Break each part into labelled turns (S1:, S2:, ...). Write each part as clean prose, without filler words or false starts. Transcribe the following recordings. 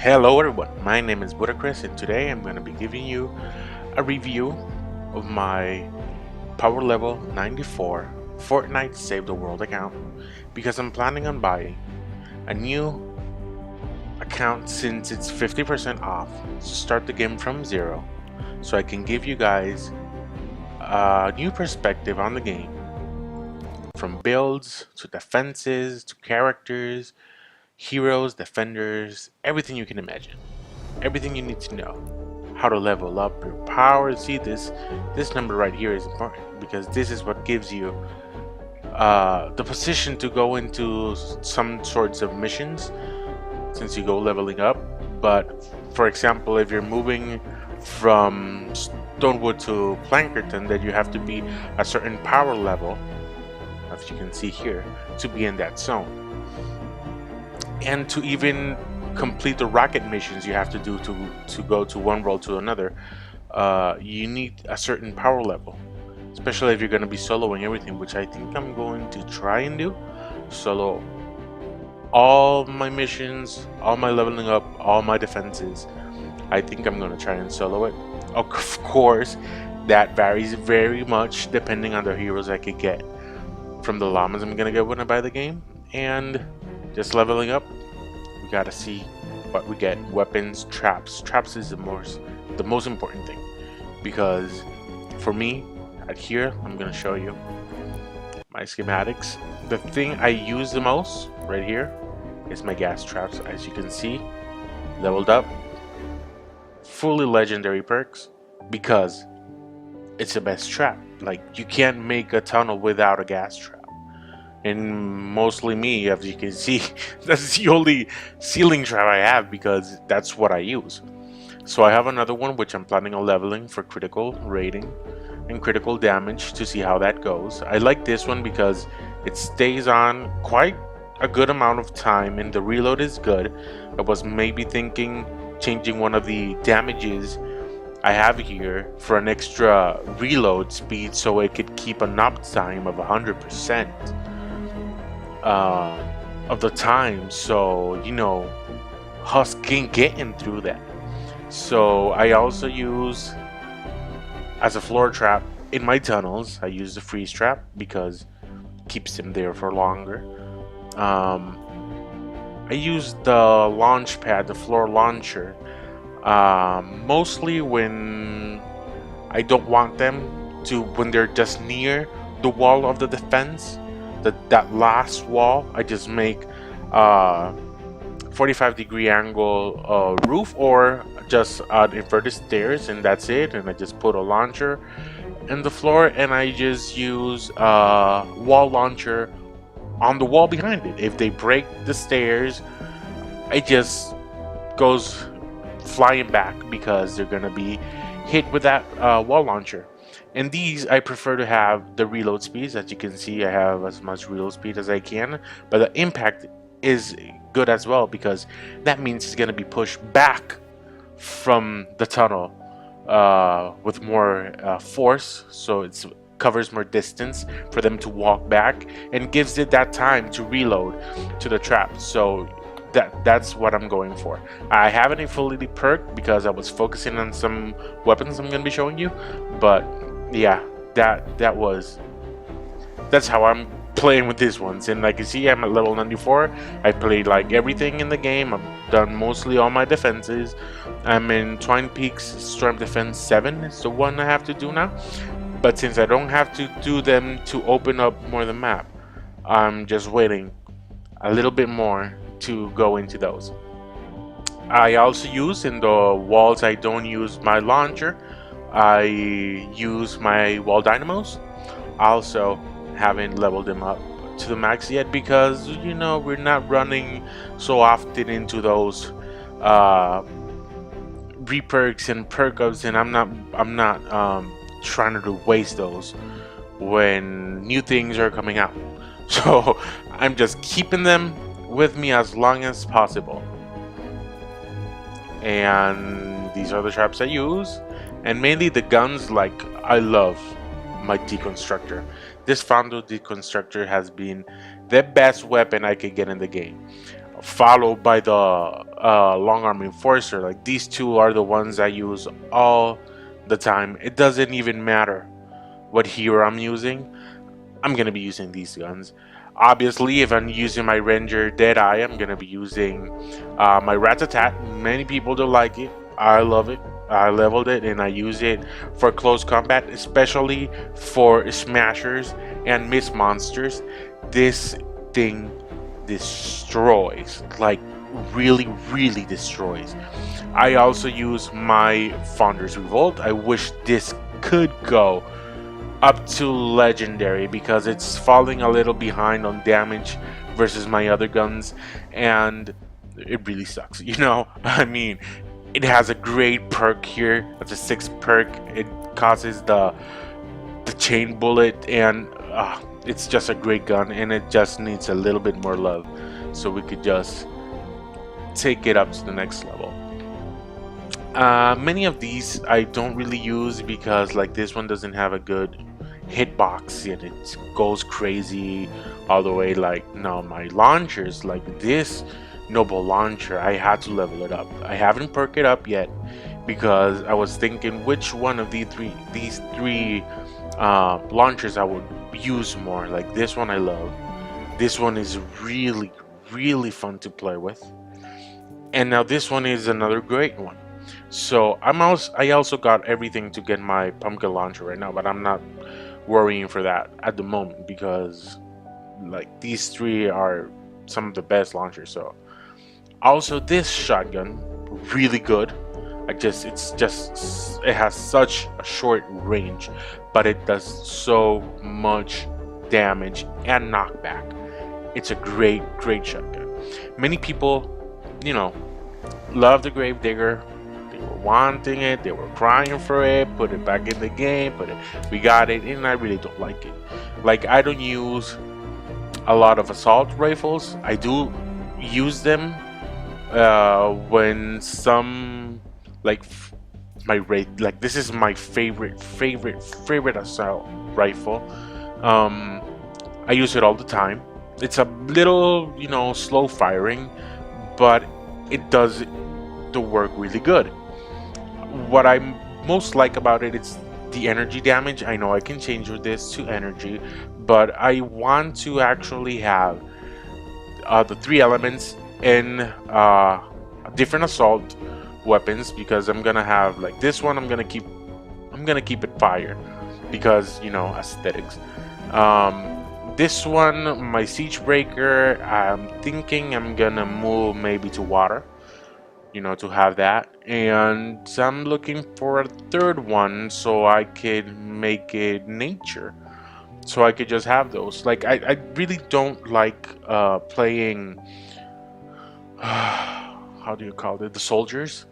S1: Hello everyone, my name is Buddhachris and today I'm going to be giving you a review of my power level 94 Fortnite Save the World account because I'm planning on buying a new account since it's 50% off to start the game from zero, so I can give you guys a new perspective on the game, from builds to defenses to characters, heroes, defenders, everything you can imagine. Everything you need to know. How to level up your power. See, this number right here is important because this is what gives you the position to go into some sorts of missions since you go leveling up. But for example, if you're moving from Stonewood to Plankerton, then you have to be a certain power level, as you can see here, to be in that zone. And to even complete the rocket missions you have to do to go to one world to another, you need a certain power level, especially if you're going to be soloing everything, which I think I'm going to try and do. Solo all my missions, all my leveling up, all my defenses. I think I'm going to try and solo it. Of course, that varies very much depending on the heroes I could get from the llamas I'm going to get when I buy the game. And just leveling up, we gotta see what we get. Weapons, traps. Traps is the most important thing, because for me, right here, I'm gonna show you my schematics. The thing I use the most right here is my gas traps. As you can see, leveled up, fully legendary perks, because it's the best trap. Like, you can't make a tunnel without a gas trap. And mostly me, as you can see, that's the only ceiling trap I have because that's what I use. So I have another one which I'm planning on leveling for critical rating and critical damage to see how that goes. I like this one because it stays on quite a good amount of time and the reload is good. I was maybe thinking changing one of the damages I have here for an extra reload speed so it could keep an uptime of 100%. Of the time, so you know, Husk can get him through that. So I also use, as a floor trap in my tunnels, I use the freeze trap because it keeps him there for longer. I use the launch pad, the floor launcher, mostly when I don't want them to, when they're just near the wall of the defense. That last wall, I just make 45-degree angle roof, or just inverted stairs, and that's it. And I just put a launcher in the floor, and I just use wall launcher on the wall behind it. If they break the stairs, it just goes flying back because they're gonna be hit with that wall launcher. And these, I prefer to have the reload speeds. As you can see, I have as much reload speed as I can, but the impact is good as well because that means it's going to be pushed back from the tunnel with more force, so it covers more distance for them to walk back and gives it that time to reload to the trap. So that's what I'm going for. I haven't fully perked because I was focusing on some weapons I'm going to be showing you, but yeah, that's how I'm playing with these ones. And like you see, I'm at level 94. I played like everything in the game. I've done mostly all my defenses. I'm in Twine Peaks Storm Defense 7. It's the one I have to do now. But since I don't have to do them to open up more of the map, I'm just waiting a little bit more to go into those. I also use, in the walls I don't use my launcher, I use my wall dynamos. Also haven't leveled them up to the max yet because, you know, we're not running so often into those reperks and perk ups, and I'm not trying to waste those when new things are coming out. So I'm just keeping them with me as long as possible. And these are the traps I use. And mainly the guns. Like, I love my deconstructor. This Fondo deconstructor has been the best weapon I could get in the game. followed by the long arm enforcer. Like, these two are the ones I use all the time. It doesn't even matter what hero I'm using, I'm gonna be using these guns. Obviously, if I'm using my Ranger Deadeye, I'm gonna be using my Rat-a-tat. Many people don't like it. I love it. I leveled it and I use it for close combat, especially for smashers and miss monsters. This thing destroys, like really, really destroys. I also use my Founder's Revolt. I wish this could go up to legendary because it's falling a little behind on damage versus my other guns, and it really sucks, you know. I mean, it has a great perk here. It's a 6 perk. It causes the chain bullet, and it's just a great gun, and it just needs a little bit more love so we could just take it up to the next level. Many of these I don't really use because, like, this one doesn't have a good hitbox and it goes crazy all the way. Like, no, my launchers, like this noble launcher, I had to level it up. I haven't perked it up yet because I was thinking which one of these three launchers I would use more. Like, this one I love. This one is really, really fun to play with, and now this one is another great one. So I also got everything to get my pumpkin launcher right now, but I'm not worrying for that at the moment because, like, these three are some of the best launchers. So also this shotgun, really good. It has such a short range, but it does so much damage and knockback. It's a great shotgun. Many people, you know, love the Gravedigger. Wanting it, they were crying for it, put it back in the game, we got it, and I really don't like it. Like, I don't use a lot of assault rifles. I do use them when some, like, like, this is my favorite assault rifle. I use it all the time. It's a little, you know, slow firing, but it does the work really good. What I most like about it is the energy damage. I know I can change this to energy, but I want to actually have the 3 elements in different assault weapons, because I'm gonna have, like, this one I'm gonna keep it fire because, you know, aesthetics. This one, my siege breaker, I'm thinking I'm gonna move maybe to water, you know, to have that. And I'm looking for a third one so I could make it nature, so I could just have those. Like, I really don't like playing how do you call it, the soldiers,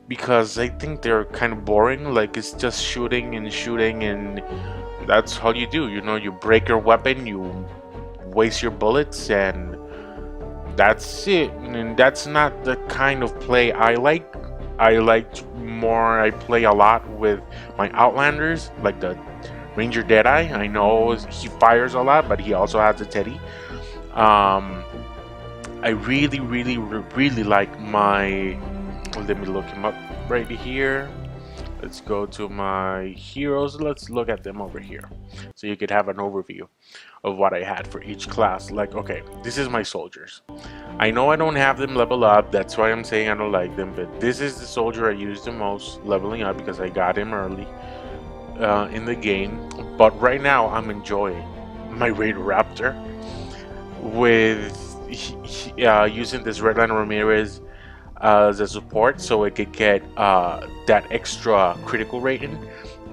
S1: because I think they're kind of boring. Like, it's just shooting and that's all you do, you know. You break your weapon, you waste your bullets, and that's it. And that's not the kind of play I like. I play a lot with my Outlanders, like the Ranger Deadeye. I know he fires a lot, but he also has a Teddy. I really like my, let me look him up right here. Let's go to my heroes. Let's look at them over here so you could have an overview of what I had for each class. Like, okay, this is my soldiers. I know I don't have them level up, that's why I'm saying I don't like them, but this is the soldier I use the most leveling up because I got him early in the game. But right now I'm enjoying my Raider Raptor with using this Redline Ramirez as a support so it could get that extra critical rating.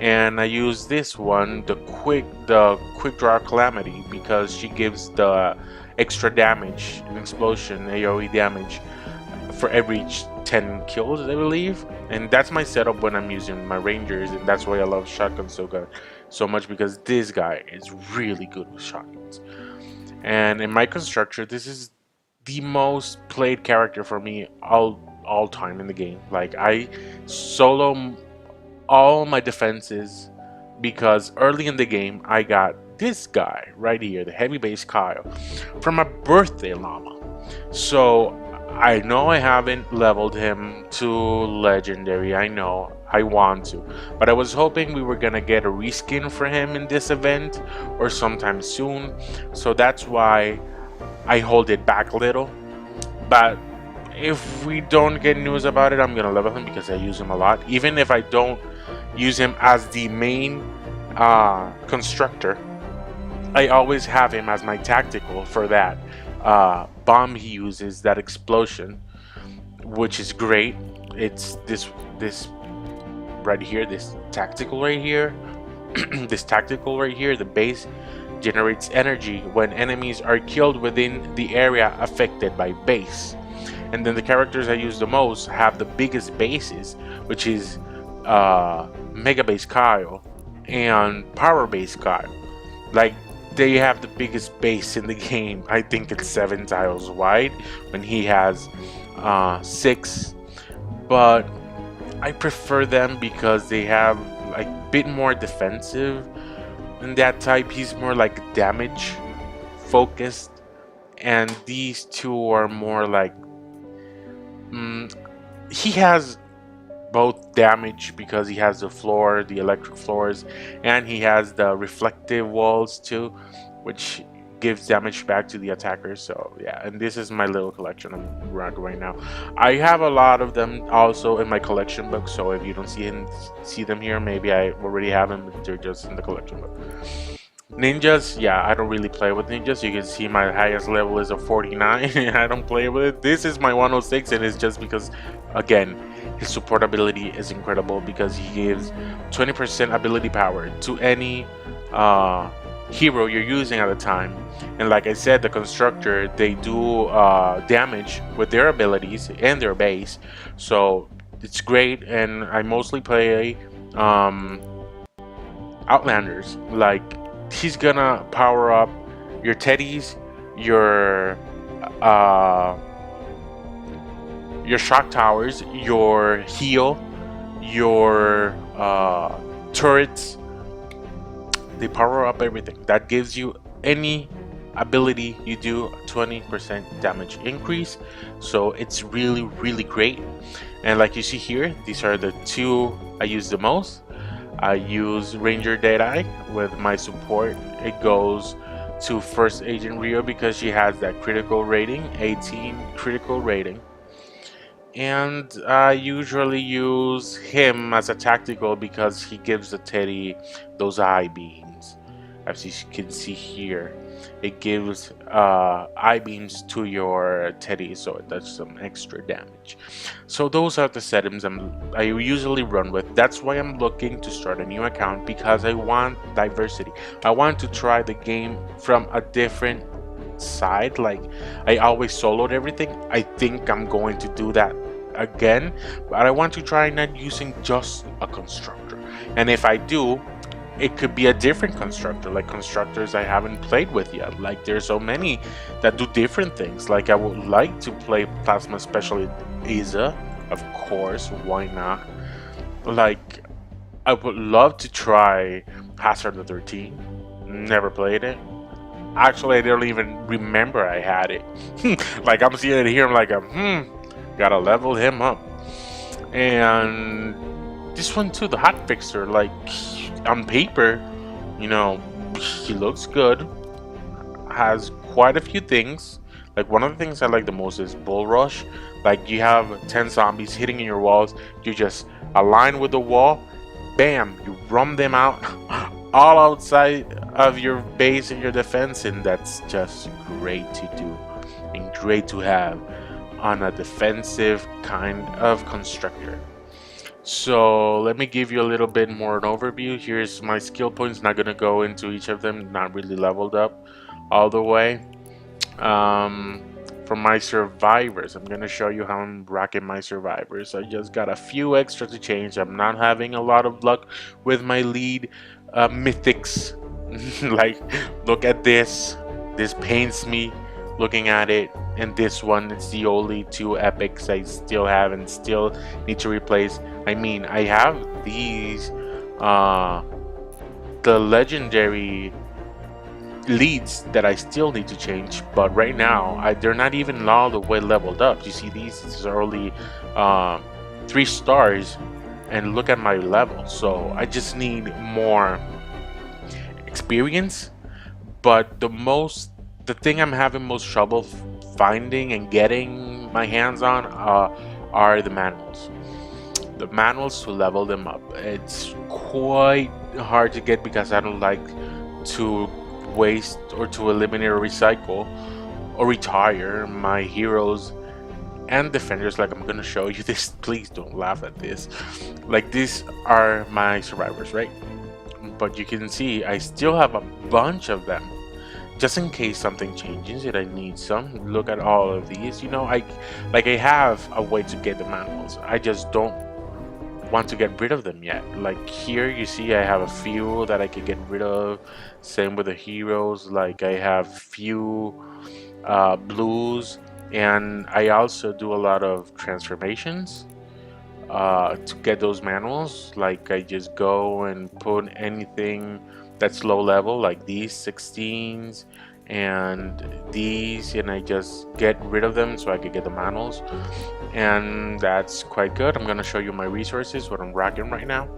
S1: And I use this one, the quick draw Calamity, because she gives the extra damage and explosion AoE damage for every 10 kills, I believe. And that's my setup when I'm using my Rangers, and that's why I love shotguns so much, because this guy is really good with shotguns. And in my constructor, this is the most played character for me all time in the game. Like, I solo all my defenses because early in the game I got this guy right here, the heavy base Kyle, from my birthday llama. So I know I haven't leveled him to legendary. I know I want to, but I was hoping we were gonna get a reskin for him in this event or sometime soon. So that's why I hold it back a little. But if we don't get news about it, I'm gonna level him because I use him a lot. Even if I don't use him as the main constructor, I always have him as my tactical for that bomb he uses, that explosion, which is great. It's this right here, this tactical right here. This tactical right here, the base generates energy when enemies are killed within the area affected by base. And then the characters I use the most have the biggest bases, which is Mega Base Kyle and Power Base Kyle. Like, they have the biggest base in the game. I think it's 7 tiles wide when he has 6. But I prefer them because they have like a bit more defensive. In that type, he's more like damage focused, and these two are more like he has both damage because he has the floor, the electric floors, and he has the reflective walls too, which gives damage back to the attackers. So yeah, and this is my little collection I'm running right now. I have a lot of them also in my collection book, so if you don't see them here, maybe I already have them, they're just in the collection book. Ninjas, yeah, I don't really play with ninjas. You can see my highest level is a 49. I don't play with it. This is my 106, and it's just because, again, his support ability is incredible because he gives 20% ability power to any hero you're using at the time. And like I said, the constructor, they do damage with their abilities and their base, so it's great. And I mostly play Outlanders. Like, he's gonna power up your teddies, your shock towers, your heal, your turrets. They power up everything. That gives you any ability you do a 20% damage increase. So it's really, really great. And like you see here, these are the two I use the most. I use Ranger Deadeye with my support. It goes to First Agent Rio because she has that critical rating, 18 critical rating. And I usually use him as a tactical because he gives the Teddy those eye beams. As you can see here, it gives eye beams to your Teddy, so it does some extra damage. So those are the settings I usually run with. That's why I'm looking to start a new account, because I want diversity. I want to try the game from a different side. Like, I always soloed everything. I think I'm going to do that again, but I want to try not using just a constructor. And if I do, it could be a different constructor, like constructors I haven't played with yet. Like, there's so many that do different things. Like, I would like to play Plasma Specialist Isa, of course, why not? Like, I would love to try Hazard the 13. Never played it. Actually, I don't even remember I had it. Like, I'm seeing it here, I'm like, gotta level him up. And this one too, the Hot Fixer, like, on paper, you know, he looks good, has quite a few things. Like, one of the things I like the most is Bull Rush. Like, you have 10 zombies hitting in your walls, you just align with the wall, bam, you rum them out all outside of your base and your defense, and that's just great to do and great to have on a defensive kind of constructor. So let me give you a little bit more an overview. Here's my skill points. Not gonna go into each of them, not really leveled up all the way. For my survivors, I'm gonna show you how I'm rocking my survivors. I just got a few extra to change. I'm not having a lot of luck with my lead mythics. Like, look at this pains me looking at it, and this one, it's the only 2 epics I still have and still need to replace. I mean, I have these the legendary leads that I still need to change, but right now they're not even all the way leveled up. You see, these are only 3 stars, and look at my level. So I just need more experience. But the thing I'm having most trouble finding and getting my hands on are the manuals. The manuals to level them up. It's quite hard to get because I don't like to waste or to eliminate or recycle or retire my heroes and defenders. Like, I'm gonna show you this. Please don't laugh at this. Like, these are my survivors, right? But you can see I still have a bunch of them just in case something changes and I need some. Look at all of these. You know, I have a way to get the manuals. I just don't want to get rid of them yet. Like, here you see I have a few that I could get rid of. Same with the heroes. Like, I have few blues, and I also do a lot of transformations to get those manuals. Like, I just go and put anything that's low level, like these 16s and these, and I just get rid of them so I could get the manuals, and that's quite good. I'm gonna show you my resources, what I'm rocking right now.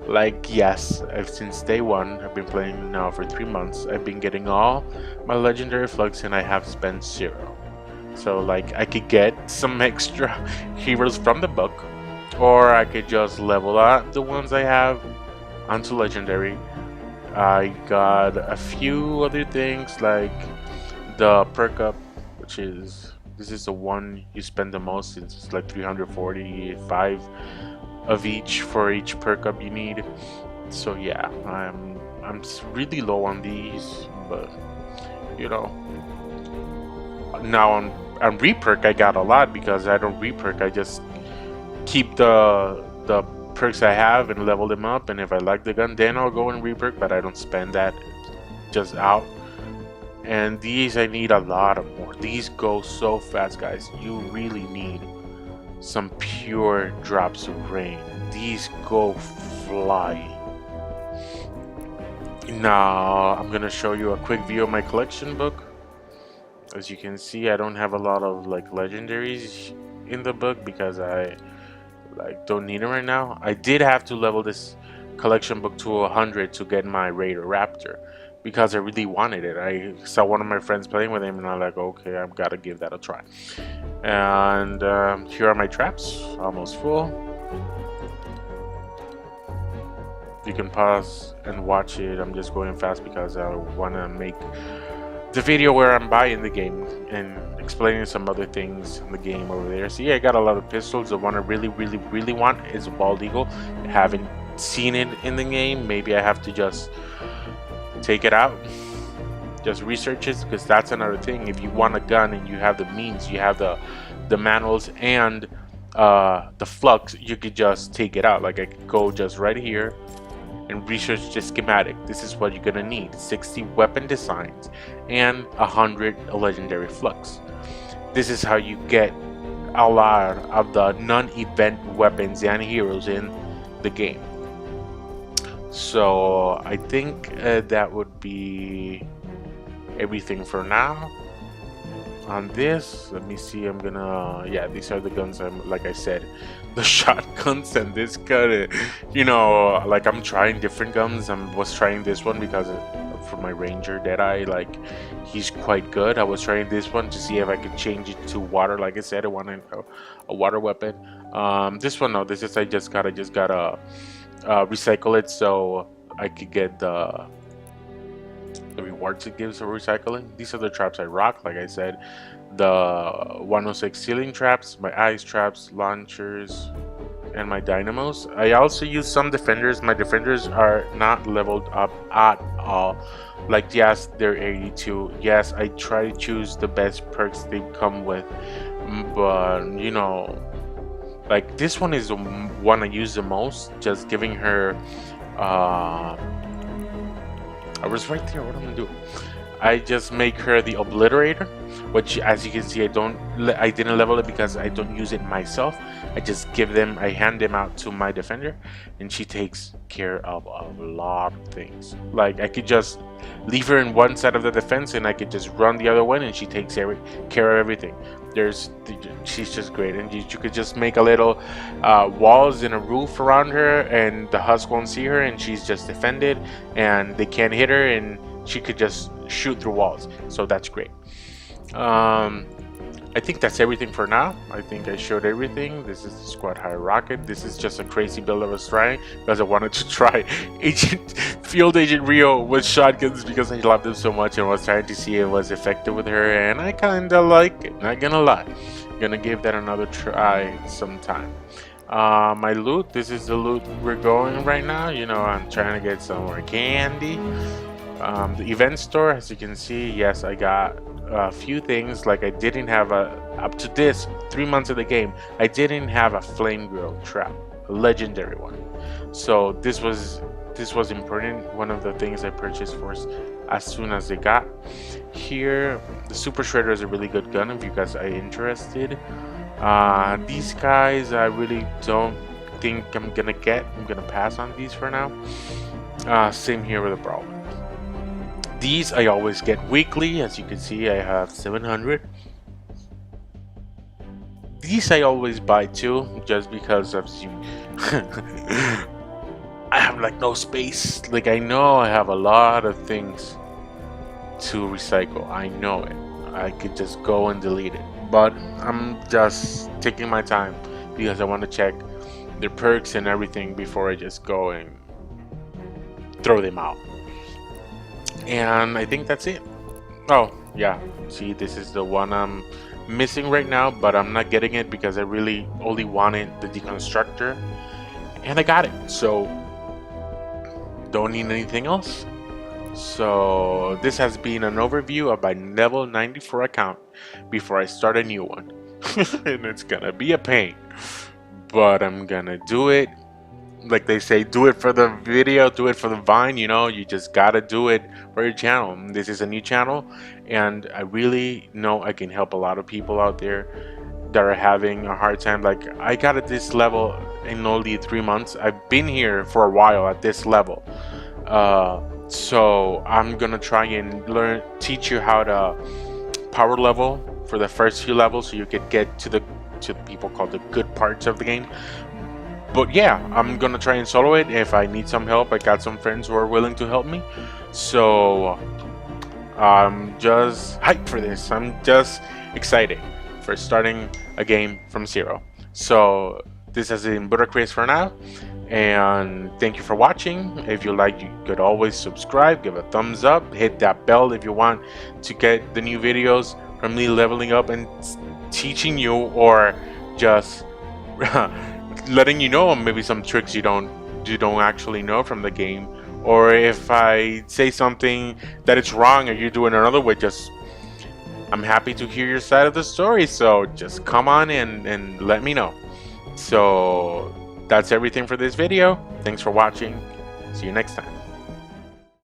S1: Like, yes, since day one, I've been playing now for 3 months. I've been getting all my legendary flux, and I have spent 0. So, like, I could get some extra heroes from the book, or I could just level up the ones I have onto legendary. I got a few other things, like the perk up, which is, this is the one you spend the most, since it's like 345 of each for each perk up you need. So yeah, I'm really low on these, but you know, now on reperk I got a lot, because I don't reperk. I just keep the perks I have and level them up, and if I like the gun, then I'll go and reperk, but I don't spend that just out. And these I need a lot of more. These go so fast, guys. You really need some pure drops of rain. These go flying. Now I'm gonna show you a quick view of my collection book. As you can see, I don't have a lot of like legendaries in the book because I don't need it right now. I did have to level this collection book to 100 to get my Raider Raptor, because I really wanted it. I saw one of my friends playing with him, and I'm like, okay, I've got to give that a try. And here are my traps, almost full. You can pause and watch it. I'm just going fast because I want to make the video where I'm buying the game and explaining some other things in the game over there. See, I got a lot of pistols. The one I really want is a bald eagle. I haven't seen it in the game. Maybe I have to just take it out, just research it, because that's another thing. If you want a gun and you have the means, you have the manuals and the flux, you could just take it out. Like, I could go just right here and research the schematic. This is what you're gonna need: 60 weapon designs and 100 legendary flux. This is how you get a lot of the non-event weapons and heroes in the game. So I think that would be everything for now on this. Let me see. I'm gonna, yeah, these are the guns. Like I said, the shotguns and this gun, you know, like, I'm trying different guns. I was trying this one because for my Ranger Deadeye, like, he's quite good. I was trying this one to see if I could change it to water. Like I said, I wanted a water weapon. This one, no, this is, I just gotta recycle it so I could get the rewards it gives for recycling. These are the traps I rock. Like I said, the 106 ceiling traps, my ice traps, launchers, and my dynamos. I also use some defenders. My defenders are not leveled up at all. Like, yes, they're 82. Yes, I try to choose the best perks they come with, but you know, like, this one is the one I use the most. Just giving her I was right there. What am I gonna do? I just make her the obliterator, which as you can see I didn't level it because I don't use it myself. I just I hand them out to my defender, and she takes care of a lot of things. Like I could just leave her in one side of the defense and I could just run the other one and she takes care of everything. She's just great, and you could just make a little walls and a roof around her, and the husk won't see her, and she's just defended and they can't hit her, and she could just shoot through walls. So that's great. I think that's everything for now. I think I showed everything. This is the squad high rocket. This is just a crazy build I was trying because I wanted to try Field Agent Rio with shotguns because I loved them so much, and was trying to see if it was effective with her, and I kinda like it, not gonna lie. Gonna give that another try sometime. My loot, this is the loot we're going right now. You know, I'm trying to get some more candy. The event store, as you can see, yes, I got a few things. Like I didn't have up to this 3 months of the game, I didn't have a flame grill trap, a legendary one. So this was important. One of the things I purchased as soon as they got here. The super shredder is a really good gun if you guys are interested. These guys I really don't think I'm gonna pass on these for now. Same here with the brawler. These I always get weekly. As you can see, I have 700. These I always buy too, just because of I have like no space. Like I know I have a lot of things to recycle. I know it. I could just go and delete it, but I'm just taking my time because I want to check their perks and everything before I just go and throw them out. And I think that's it. Oh yeah, see, this is the one I'm missing right now, but I'm not getting it because I really only wanted the deconstructor, and I got it, so don't need anything else. So this has been an overview of my level 94 account before I start a new one. And it's gonna be a pain, but I'm gonna do it. Like they say, do it for the video, do it for the vine. You know, you just gotta do it for your channel. This is a new channel, and I really know I can help a lot of people out there that are having a hard time. Like I got at this level in only 3 months. I've been here for a while at this level, so I'm gonna try and teach you how to power level for the first few levels, so you could get to the people call the good parts of the game. But yeah, I'm gonna try and solo it. If I need some help, I got some friends who are willing to help me. So I'm just hyped for this. I'm just excited for starting a game from zero. So this has been Buddhachris for now, and thank you for watching. If you like, you could always subscribe, give a thumbs up, hit that bell if you want to get the new videos from me leveling up and teaching you, or just letting you know maybe some tricks you don't actually know from the game. Or if I say something that it's wrong or you're doing another way, I'm happy to hear your side of the story. So just come on and let me know. So that's everything for this video. Thanks for watching. See you next time.